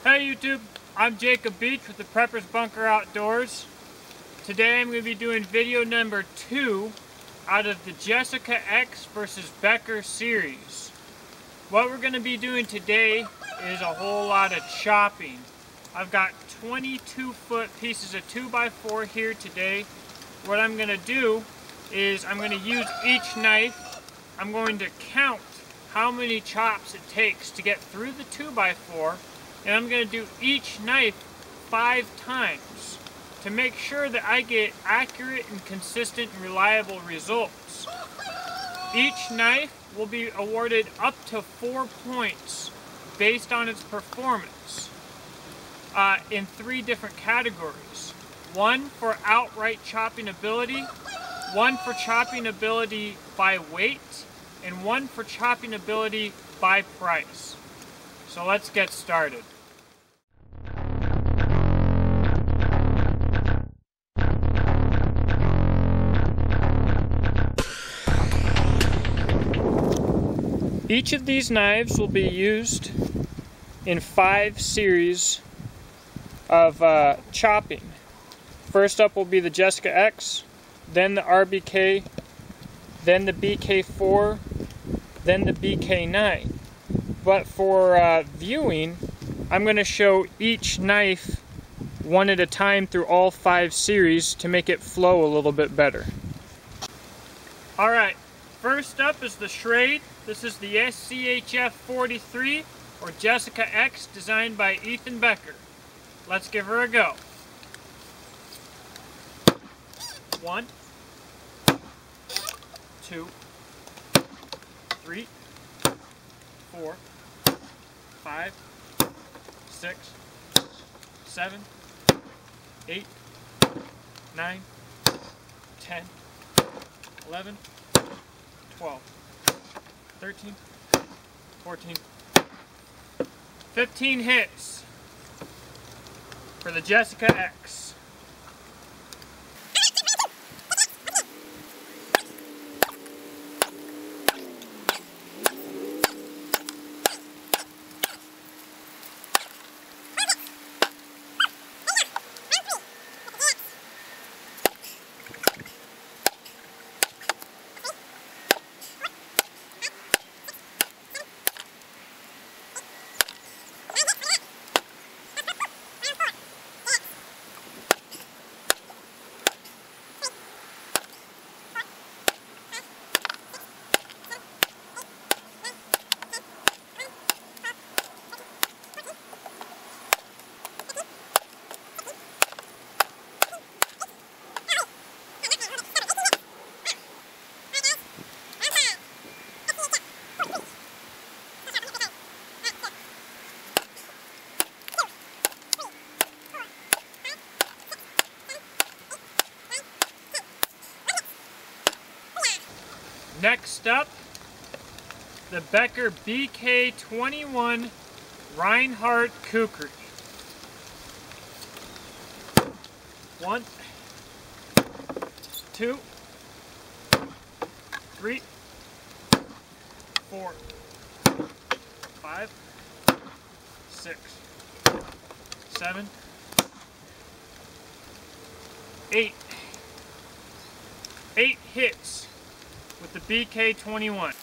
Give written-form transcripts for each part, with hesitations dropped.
Hey YouTube, I'm Jacob Beach with the Preppers Bunker Outdoors. Today I'm going to be doing video number 2 out of the Jessica X versus Becker series. What we're going to be doing today is a whole lot of chopping. I've got 22-foot pieces of 2x4 here today. What I'm going to do is I'm going to use each knife. I'm going to count how many chops it takes to get through the 2x4. And I'm going to do each knife 5 times to make sure that I get accurate and consistent and reliable results. Each knife will be awarded up to 4 points based on its performance in 3 different categories. 1 for outright chopping ability, 1 for chopping ability by weight, and 1 for chopping ability by price. So let's get started. Each of these knives will be used in 5 series of chopping. First up will be the Jessica X, then the RBK, then the BK4, then the BK9. But for viewing, I'm going to show each knife one at a time through all 5 series to make it flow a little bit better. Alright, first up is the Schrade. This is the SCHF 43 or Jessica X, designed by Ethan Becker. Let's give her a go. 1, 2, 3, 4, 5, 6, 7, 8, 9, 10, 11, 12, 13, 14, 15 hits for the Jessica X. Next up, the Becker BK21 Reinhardt Kukri. 1, 2, 3, 4, 5, 6, 7, 8. 8 hits with the BK21.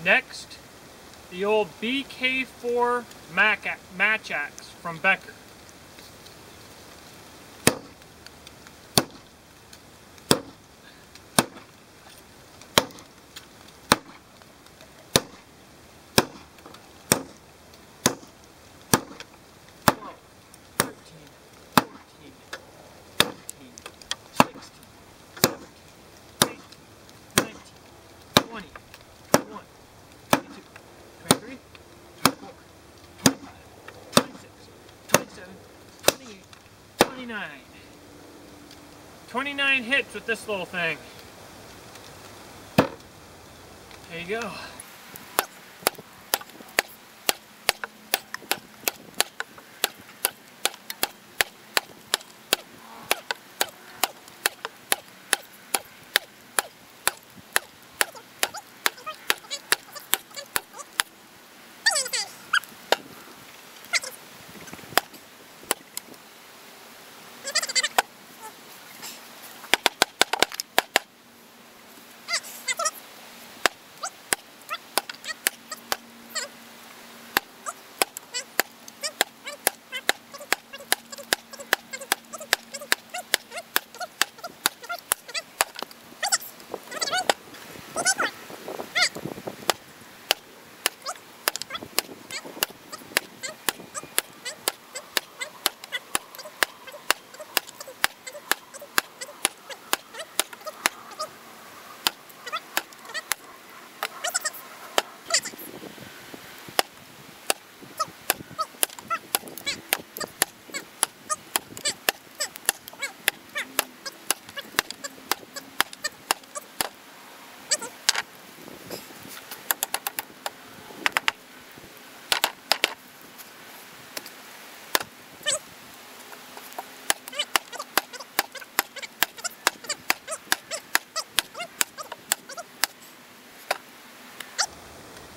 Next, the old BK4 match axe from Becker. 29 hits with this little thing. There you go.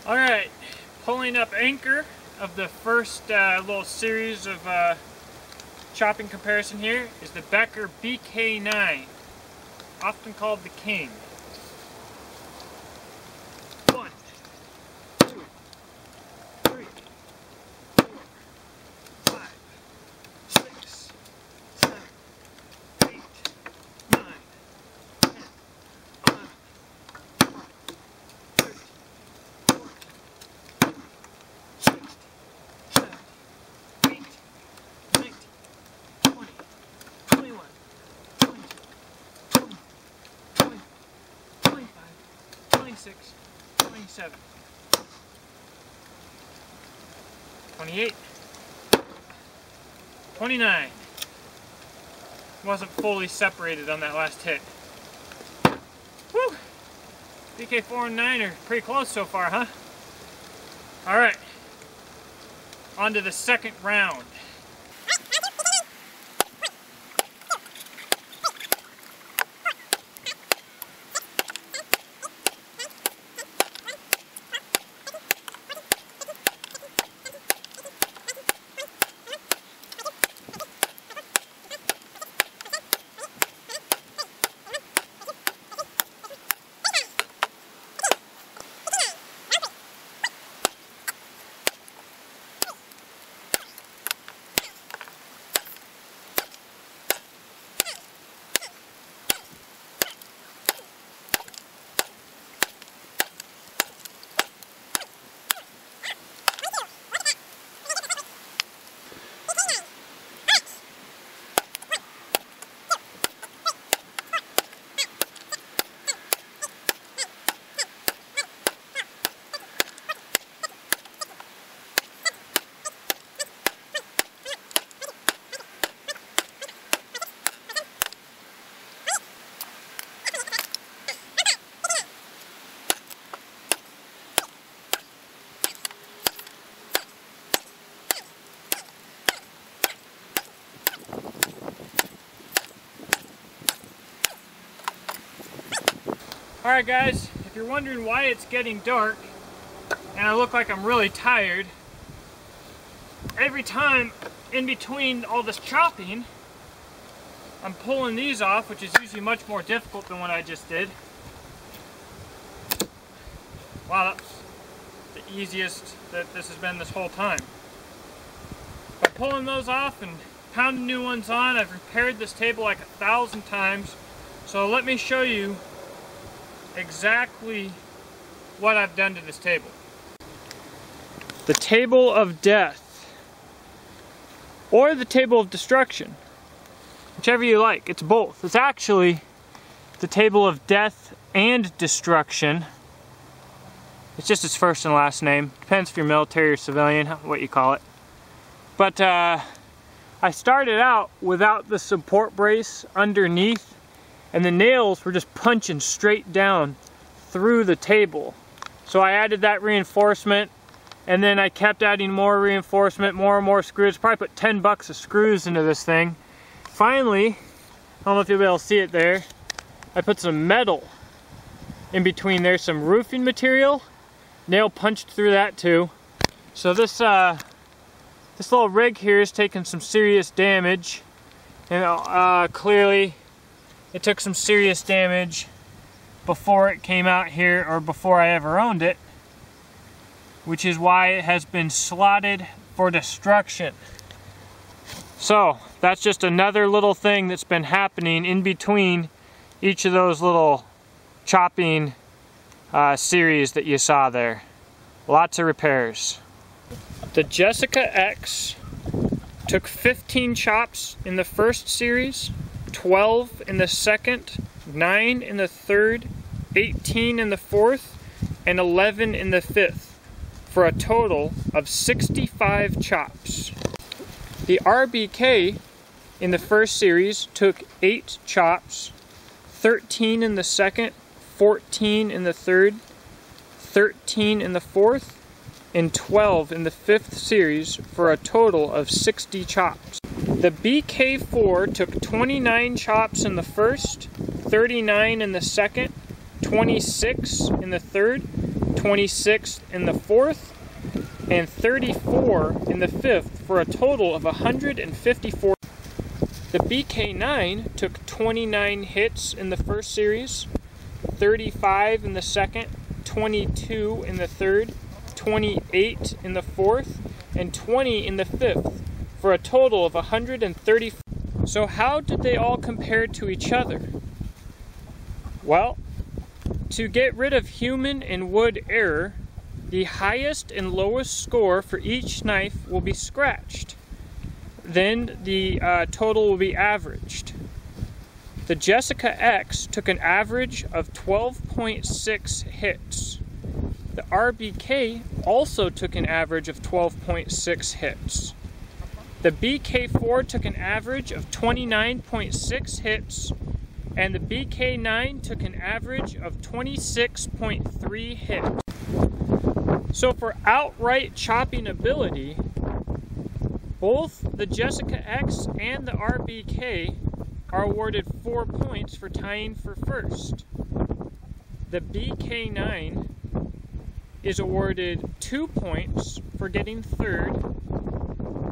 Alright, pulling up anchor of the first little series of chopping comparison here is the Becker BK9, often called the King. 1, 2, 3, 4, 5, 6, 7, 8, 9, 10, 11, 12, 13, 14, 16, 17, 18, 19, 20, 21, 22, 23, 24, 25, 26, 27, 28, 29. Wasn't fully separated on that last hit. Whew! BK4 and 9 are pretty close so far, huh? Alright. On to the second round. Alright guys, if you're wondering why it's getting dark and I look like I'm really tired, every time in between all this chopping, I'm pulling these off, which is usually much more difficult than what I just did. Wow, that's the easiest that this has been this whole time. By pulling those off and pounding new ones on, I've repaired this table like 1,000 times. So let me show you exactly what I've done to this table. The table of death, or the table of destruction, whichever you like. It's both. It's actually the table of death and destruction. It's just its first and last name. Depends if you're military or civilian, what you call it. But I started out without the support brace underneath and the nails were just punching straight down through the table. So I added that reinforcement, and then I kept adding more reinforcement, more and more screws. Probably put 10 bucks of screws into this thing. Finally, I don't know if you'll be able to see it there, I put some metal in between there, some roofing material. Nail punched through that too. So this little rig here is taking some serious damage. And clearly it took some serious damage before it came out here, or before I ever owned it, which is why it has been slotted for destruction. So that's just another little thing that's been happening in between each of those little chopping series that you saw there. Lots of repairs. The Jessica X took 15 chops in the first series, 12 in the second, 9 in the third, 18 in the fourth, and 11 in the fifth, for a total of 65 chops. The RBK in the first series took 8 chops, 13 in the second, 14 in the third, 13 in the fourth, and 12 in the fifth series, for a total of 60 chops. The BK4 took 29 chops in the first, 39 in the second, 26 in the third, 26 in the fourth, and 34 in the fifth, for a total of 154. The BK9 took 29 hits in the first series, 35 in the second, 22 in the third, 28 in the fourth, and 20 in the fifth, for a total of 130. So how did they all compare to each other? Well, to get rid of human and wood error, the highest and lowest score for each knife will be scratched. Then the total will be averaged. The Jessica X took an average of 12.6 hits. The RBK also took an average of 12.6 hits. The BK4 took an average of 29.6 hits, and the BK9 took an average of 26.3 hits. So for outright chopping ability, both the Jessica X and the RBK are awarded 4 points for tying for first. The BK9 is awarded 2 points for getting third,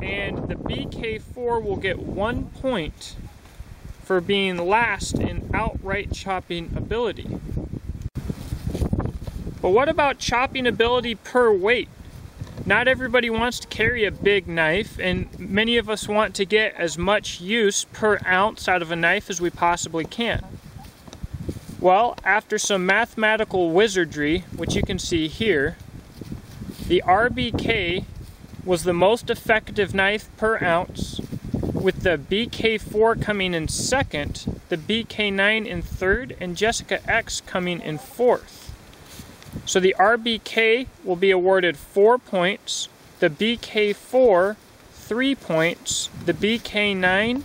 and the BK4 will get 1 point for being last in outright chopping ability. But what about chopping ability per weight? Not everybody wants to carry a big knife, and many of us want to get as much use per ounce out of a knife as we possibly can. Well, after some mathematical wizardry, which you can see here, the RBK was the most effective knife per ounce, with the BK4 coming in second, the BK9 in third, and Jessica X coming in fourth. So the RBK will be awarded 4 points, the BK4 3 points, the BK9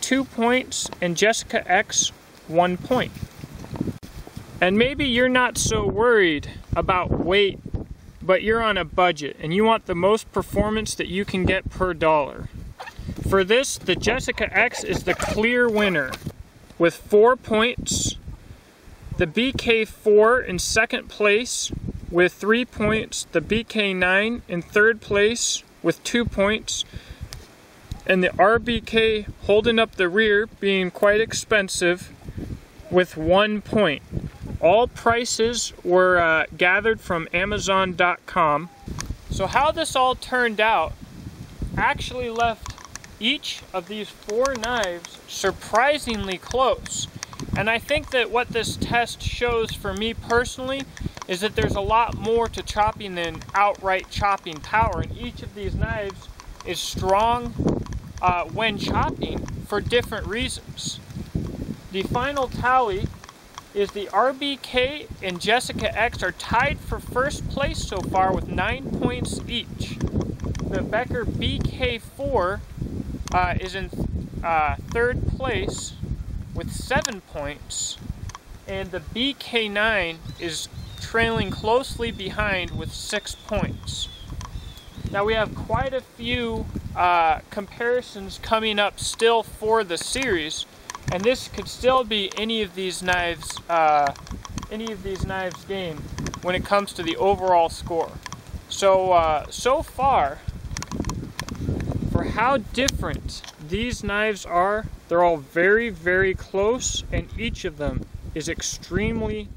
2 points, and Jessica X 1 point. And maybe you're not so worried about weight, but you're on a budget and you want the most performance that you can get per dollar. For this, the Jessica X is the clear winner with 4 points. The BK4 in second place with 3 points. The BK9 in third place with 2 points. And the RBK holding up the rear, being quite expensive, with 1 point. All prices were gathered from Amazon.com. So how this all turned out actually left each of these 4 knives surprisingly close. And I think that what this test shows for me personally is that there's a lot more to chopping than outright chopping power. And each of these knives is strong when chopping for different reasons. The final tally is the RBK and Jessica X are tied for first place so far with 9 points each. The Becker BK4 is in third place with 7 points, and the BK9 is trailing closely behind with 6 points. Now we have quite a few comparisons coming up still for the series, and this could still be any of these knives game when it comes to the overall score. So so far, for how different these knives are, they're all very, very close, and each of them is extremely